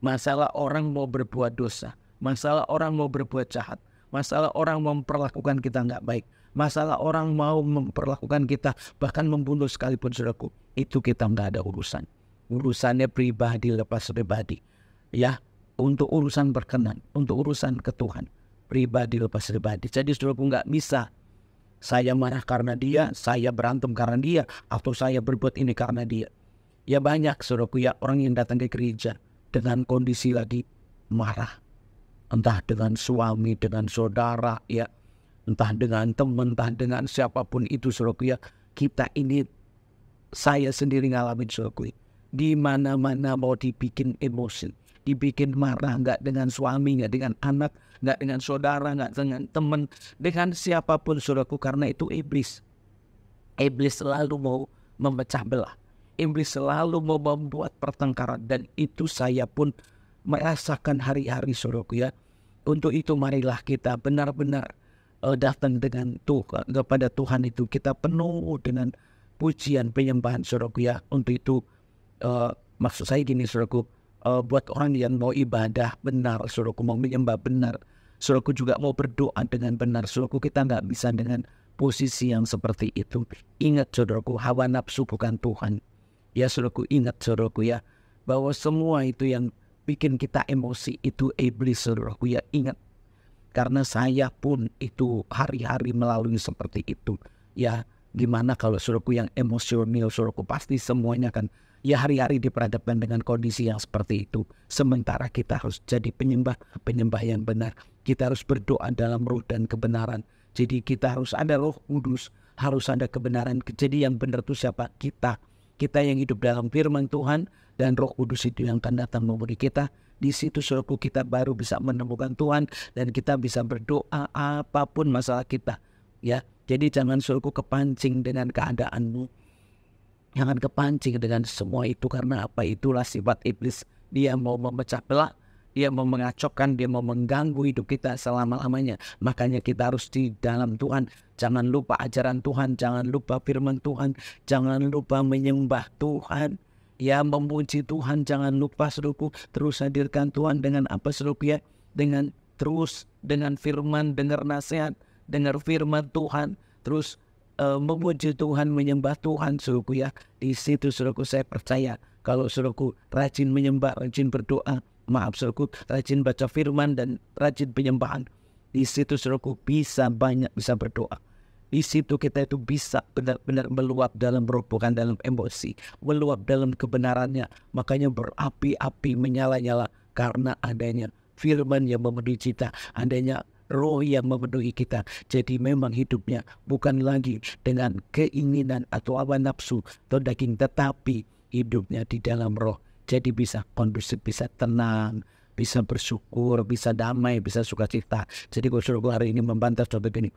Masalah orang mau berbuat dosa, masalah orang mau berbuat jahat, masalah orang mau memperlakukan kita nggak baik, masalah orang mau memperlakukan kita bahkan membunuh sekalipun saudaraku, itu kita nggak ada urusan. Urusannya pribadi lepas pribadi ya. Untuk urusan berkenan, untuk urusan ke Tuhan, pribadi lepas pribadi. Jadi saudaraku nggak bisa saya marah karena dia, saya berantem karena dia, atau saya berbuat ini karena dia. Ya banyak saudaraku ya orang yang datang ke gereja dengan kondisi lagi marah, entah dengan suami, dengan saudara ya, entah dengan teman, entah dengan siapapun itu saudaraku ya. Kita ini, saya sendiri ngalamin saudaraku, di mana-mana mau dibikin emosi, dibikin marah, nggak dengan suami, nggak dengan anak, nggak dengan saudara, nggak dengan teman, dengan siapapun saudaraku, karena itu iblis. Iblis selalu mau memecah belah. Iblis selalu mau membuat pertengkaran, dan itu saya pun merasakan hari-hari saudaraku ya. Untuk itu marilah kita benar-benar datang dengan Tuhan, kepada Tuhan itu kita penuh dengan pujian penyembahan saudaraku ya. Untuk itu maksud saya gini saudaraku, buat orang yang mau ibadah benar saudaraku, mau menyembah benar saudaraku, juga mau berdoa dengan benar saudaraku, kita nggak bisa dengan posisi yang seperti itu. Ingat saudaraku, hawa nafsu bukan Tuhan ya saudaraku. Ingat saudaraku ya, bahwa semua itu yang bikin kita emosi itu iblis saudaraku ya. Ingat, karena saya pun itu hari-hari melalui seperti itu ya. Gimana kalau saudaraku yang emosional saudaraku, pasti semuanya kan ya hari-hari diperhadapkan dengan kondisi yang seperti itu. Sementara kita harus jadi penyembah yang benar. Kita harus berdoa dalam roh dan kebenaran. Jadi kita harus ada Roh Kudus, harus ada kebenaran. Jadi yang benar itu siapa? Kita kita yang hidup dalam firman Tuhan dan Roh Kudus itu yang akan datang memenuhi kita. Di situ saudaraku kita baru bisa menemukan Tuhan dan kita bisa berdoa apapun masalah kita. Ya, jadi jangan saudaraku kepancing dengan keadaanmu. Jangan kepancing dengan semua itu, karena apa? Itulah sifat iblis. Dia mau memecah belah, dia mau mengacaukan, dia mau mengganggu hidup kita selama-lamanya. Makanya kita harus di dalam Tuhan. Jangan lupa ajaran Tuhan, jangan lupa firman Tuhan, jangan lupa menyembah Tuhan. Ya, memuji Tuhan, jangan lupa saudaraku, terus hadirkan Tuhan dengan apa saudaraku ya? Dengan firman, dengar nasihat, dengar firman Tuhan, terus memuji Tuhan, menyembah Tuhan saudaraku ya. Di situ saudaraku saya percaya kalau saudaraku rajin menyembah, rajin berdoa, saudaraku rajin baca firman dan rajin penyembahan, di situ saudaraku bisa berdoa. Di situ kita itu bisa benar-benar meluap dalam roh, bukan dalam emosi, meluap dalam kebenarannya. Makanya berapi-api, menyala-nyala karena adanya firman yang memenuhi kita, adanya roh yang memenuhi kita. Jadi memang hidupnya bukan lagi dengan keinginan atau hawa nafsu atau daging, tetapi hidupnya di dalam roh. Jadi bisa kondusif, bisa tenang, bisa bersyukur, bisa damai, bisa sukacita. Jadi kalau saudaraku hari ini membantah contoh gini,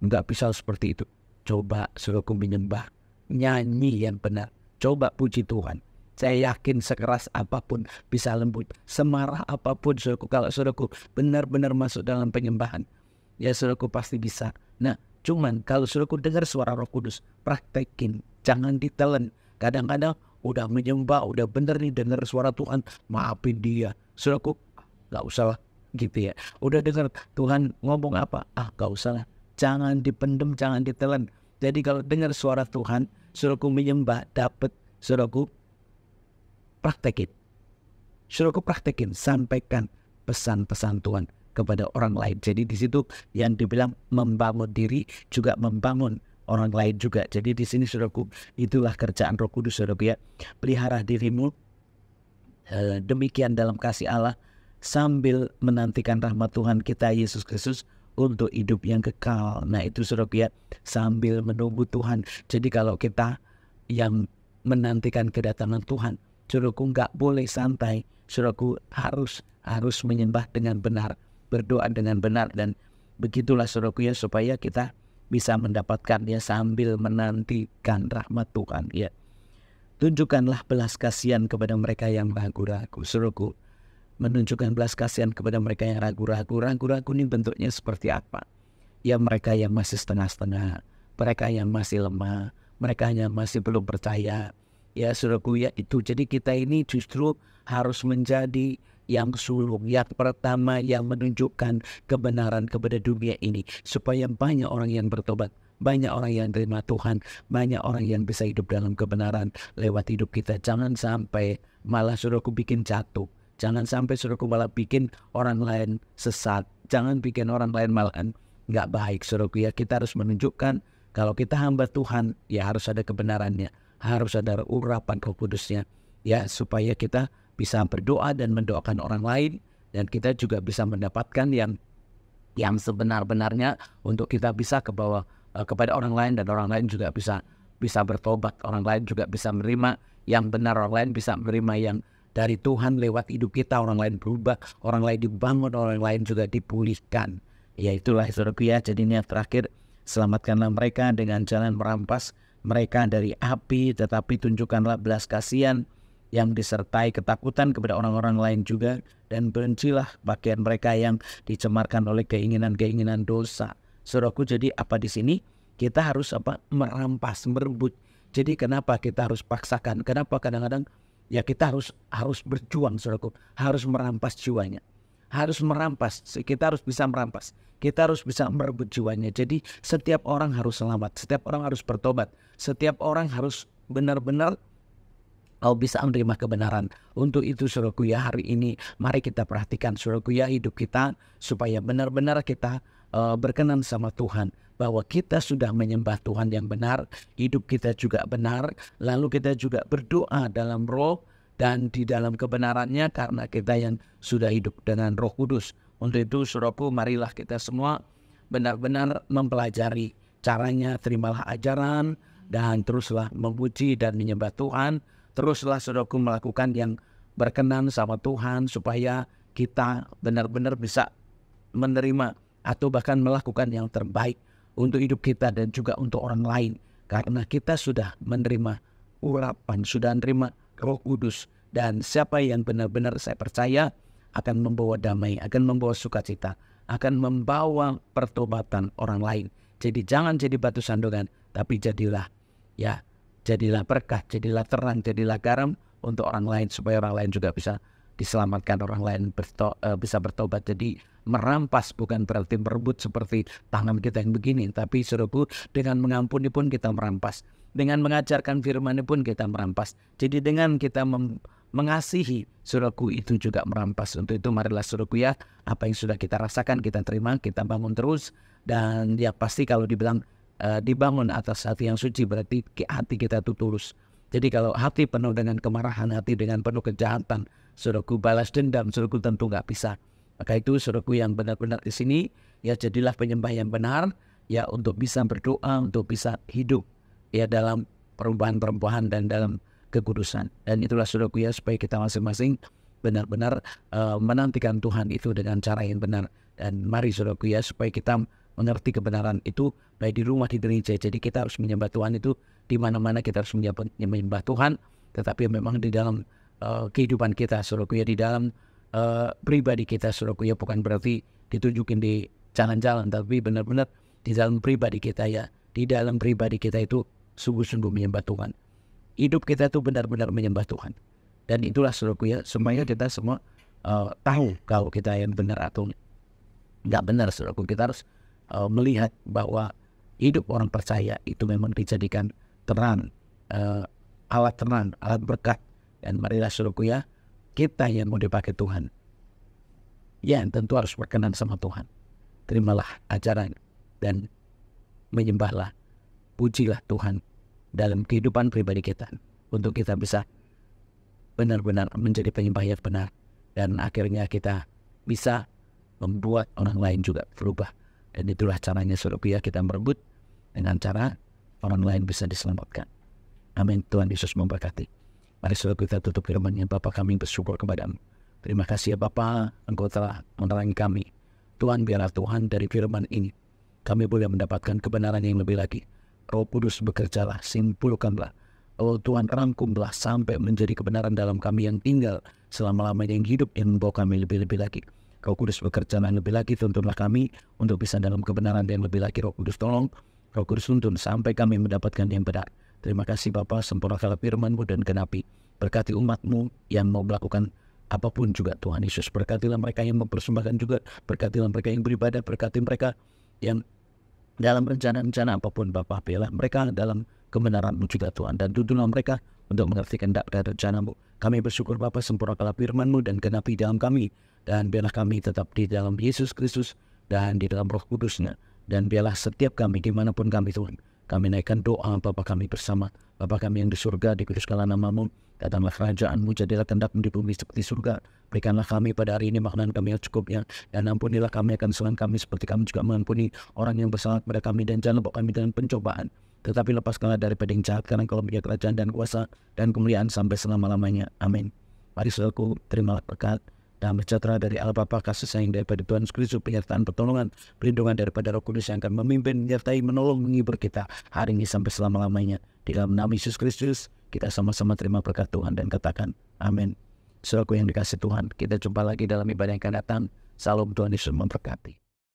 nggak bisa seperti itu. Coba saudaraku menyembah, nyanyi yang benar. Coba puji Tuhan. Saya yakin sekeras apapun bisa lembut. Semarah apapun saudaraku, kalau saudaraku benar-benar masuk dalam penyembahan, ya saudaraku pasti bisa. Nah, cuman kalau saudaraku dengar suara Roh Kudus, praktekin, jangan ditelan. Kadang-kadang udah menyembah, udah bener nih dengar suara Tuhan, maafin dia. Saudaraku, gak usah lah gitu ya. Udah dengar Tuhan ngomong apa, gak usah lah. Jangan dipendem, jangan ditelan. Jadi kalau dengar suara Tuhan, saudaraku menyembah, dapat, saudaraku praktekin. Saudaraku praktekin, sampaikan pesan-pesan Tuhan kepada orang lain. Jadi di situ yang dibilang membangun diri juga membangun orang lain juga. Jadi di sini saudaraku, itulah kerjaan Roh Kudus saudaraku ya. Pelihara dirimu demikian dalam kasih Allah, sambil menantikan rahmat Tuhan kita Yesus Kristus untuk hidup yang kekal. Nah itu saudaraku ya, sambil menunggu Tuhan. Jadi kalau kita yang menantikan kedatangan Tuhan, saudaraku nggak boleh santai. Saudaraku harus menyembah dengan benar, berdoa dengan benar, dan begitulah saudaraku ya, supaya kita bisa mendapatkan ya sambil menantikan rahmat Tuhan ya. Tunjukkanlah belas kasihan kepada mereka yang ragu-ragu. Saudaraku, menunjukkan belas kasihan kepada mereka yang ragu-ragu. Ragu-ragu ini bentuknya seperti apa? Ya mereka yang masih setengah-setengah, mereka yang masih lemah, mereka yang masih belum percaya. Ya saudaraku ya, itu. Jadi kita ini justru harus menjadi yang sulung, yang pertama yang menunjukkan kebenaran kepada dunia ini, supaya banyak orang yang bertobat, banyak orang yang terima Tuhan, banyak orang yang bisa hidup dalam kebenaran lewat hidup kita. Jangan sampai malah saudaraku bikin jatuh, jangan sampai saudaraku malah bikin orang lain sesat, jangan bikin orang lain malah nggak baik saudaraku ya. Kita harus menunjukkan kalau kita hamba Tuhan ya harus ada kebenarannya, harus ada urapan Roh Kudusnya ya, supaya kita bisa berdoa dan mendoakan orang lain, dan kita juga bisa mendapatkan yang sebenar-benarnya untuk kita bisa kepada orang lain, dan orang lain juga bisa bertobat, orang lain juga bisa menerima yang benar, orang lain bisa menerima yang dari Tuhan lewat hidup kita, orang lain berubah, orang lain dibangun, orang lain juga dipulihkan. Ya itulah saudaraku ya. Jadi ini yang terakhir, selamatkanlah mereka dengan jalan merampas mereka dari api, tetapi tunjukkanlah belas kasihan yang disertai ketakutan kepada orang-orang lain juga, dan bencilah pakaian mereka yang dicemarkan oleh keinginan-keinginan dosa. Saudaraku, jadi apa di sini? Kita harus merampas, merebut. Jadi kenapa kita harus paksakan? Kenapa kadang-kadang ya kita harus berjuang, saudaraku, harus merampas jiwanya. Harus merampas, kita harus bisa merampas. Kita harus bisa merebut jiwanya. Jadi setiap orang harus selamat, setiap orang harus bertobat, setiap orang harus benar-benar bisa menerima kebenaran. Untuk itu saudaraku ya, hari ini mari kita perhatikan saudaraku ya hidup kita, supaya benar-benar kita berkenan sama Tuhan, bahwa kita sudah menyembah Tuhan yang benar, hidup kita juga benar, lalu kita juga berdoa dalam roh dan di dalam kebenarannya, karena kita yang sudah hidup dengan Roh Kudus. Untuk itu saudaraku, marilah kita semua benar-benar mempelajari caranya, terimalah ajaran dan teruslah memuji dan menyembah Tuhan. Teruslah saudaraku melakukan yang berkenan sama Tuhan supaya kita benar-benar bisa menerima atau bahkan melakukan yang terbaik untuk hidup kita dan juga untuk orang lain. Karena kita sudah menerima urapan, sudah menerima Roh Kudus. Dan siapa yang benar-benar saya percaya akan membawa damai, akan membawa sukacita, akan membawa pertobatan orang lain. Jadi jangan jadi batu sandungan, tapi jadilah berkah, jadilah terang, jadilah garam untuk orang lain supaya orang lain juga bisa diselamatkan, orang lain bisa bertobat. Jadi merampas bukan berarti merebut seperti tangan kita yang begini, tapi saudaraku, dengan mengampuni pun kita merampas, dengan mengajarkan firman pun kita merampas. Jadi dengan kita mengasihi, saudaraku, itu juga merampas. Untuk itu marilah saudaraku ya, apa yang sudah kita rasakan kita terima, kita bangun terus. Dan ya pasti kalau dibilang dibangun atas hati yang suci, berarti hati kita itu tulus. Jadi kalau hati penuh dengan kemarahan, hati dengan penuh kejahatan, saudaraku, balas dendam, saudaraku, tentu nggak bisa. Maka itu saudaraku yang benar-benar di sini, ya jadilah penyembah yang benar, ya untuk bisa berdoa, untuk bisa hidup ya dalam perubahan-perubahan dan dalam kekudusan. Dan itulah saudaraku ya, supaya kita masing-masing benar-benar menantikan Tuhan itu dengan cara yang benar. Dan mari saudaraku ya, supaya kita mengerti kebenaran itu baik di rumah, di gereja. Jadi kita harus menyembah Tuhan itu di mana-mana, kita harus menyembah Tuhan. Tetapi memang di dalam kehidupan kita saudaraku ya, di dalam pribadi kita saudaraku ya, bukan berarti ditunjukin di jalan-jalan, tapi benar-benar di dalam pribadi kita ya, di dalam pribadi kita itu sungguh-sungguh menyembah Tuhan. Hidup kita itu benar-benar menyembah Tuhan. Dan itulah saudaraku ya, supaya kita semua tahu kalau kita yang benar atau nggak benar saudaraku. Kita harus melihat bahwa hidup orang percaya itu memang dijadikan terang, alat terang, alat berkat. Dan marilah saudaraku ya, kita yang mau dipakai Tuhan, ya tentu harus berkenan sama Tuhan. Terimalah ajaran dan menyembahlah, pujilah Tuhan dalam kehidupan pribadi kita, untuk kita bisa benar-benar menjadi penyembah yang benar. Dan akhirnya kita bisa membuat orang lain juga berubah. Dan itulah caranya saudaraku ya, kita merebut dengan cara orang lain bisa diselamatkan. Amin. Tuhan Yesus memberkati. Mari saudaraku kita tutup firman-Nya. Bapa, kami bersyukur kepada-Mu. Terima kasih ya Bapa, Engkau telah menerangi kami. Tuhan, biarlah Tuhan dari firman ini kami boleh mendapatkan kebenaran yang lebih lagi. Roh Kudus bekerjalah, simpulkanlah. Oh Tuhan, rangkumlah sampai menjadi kebenaran dalam kami yang tinggal selama-lamanya, yang hidup, yang membawa kami lebih-lebih lagi. Roh Kudus bekerja lebih lagi, tuntunlah kami untuk bisa dalam kebenaran yang lebih lagi. Roh Kudus tolong, Roh Kudus tuntun sampai kami mendapatkan yang benar. Terima kasih Bapa, sempurnakanlah firman-Mu dan genapi. Berkati umat-Mu yang mau melakukan apapun juga Tuhan Yesus. Berkatilah mereka yang mempersembahkan juga, berkatilah mereka yang beribadah, berkati mereka yang dalam rencana-rencana apapun Bapa. Biarlah mereka dalam kebenaran-Mu juga Tuhan, dan tuntunlah mereka untuk mengerti kehendak dan rencana-Mu. Kami bersyukur Bapa, sempurnakanlah firman-Mu dan genapi dalam kami. Dan biarlah kami tetap di dalam Yesus Kristus dan di dalam Roh Kudus-Nya. Dan biarlah setiap kami dimanapun kami Tuhan, kami naikkan doa Bapa kami bersama. Bapa kami yang di surga, dikuduskanlah nama-Mu. Datanglah kerajaan-Mu, jadilah kehendak-Mu di bumi seperti surga. Berikanlah kami pada hari ini makanan kami yang cukupnya. Dan ampunilah kami akan kesalahan kami seperti kami juga mengampuni orang yang bersalah kepada kami. Dan jangan bawa kami dalam pencobaan, tetapi lepaskanlah daripada yang jahat, karena Engkau punya kerajaan dan kuasa dan kemuliaan sampai selama-lamanya. Amin. Mari saudaraku, terimalah berkat dan sejahtera dari Allah Bapa, kasih sayang daripada Tuhan Yesus Kristus, penyertaan pertolongan, perlindungan daripada Roh Kudus yang akan memimpin, menyertai, menolong, menghibur kita hari ini sampai selama-lamanya. Di dalam nama Yesus Kristus, kita sama-sama terima berkat Tuhan dan katakan amin. Saudaraku yang dikasih Tuhan, kita jumpa lagi dalam ibadah yang akan datang. Salam, Tuhan Yesus memberkati.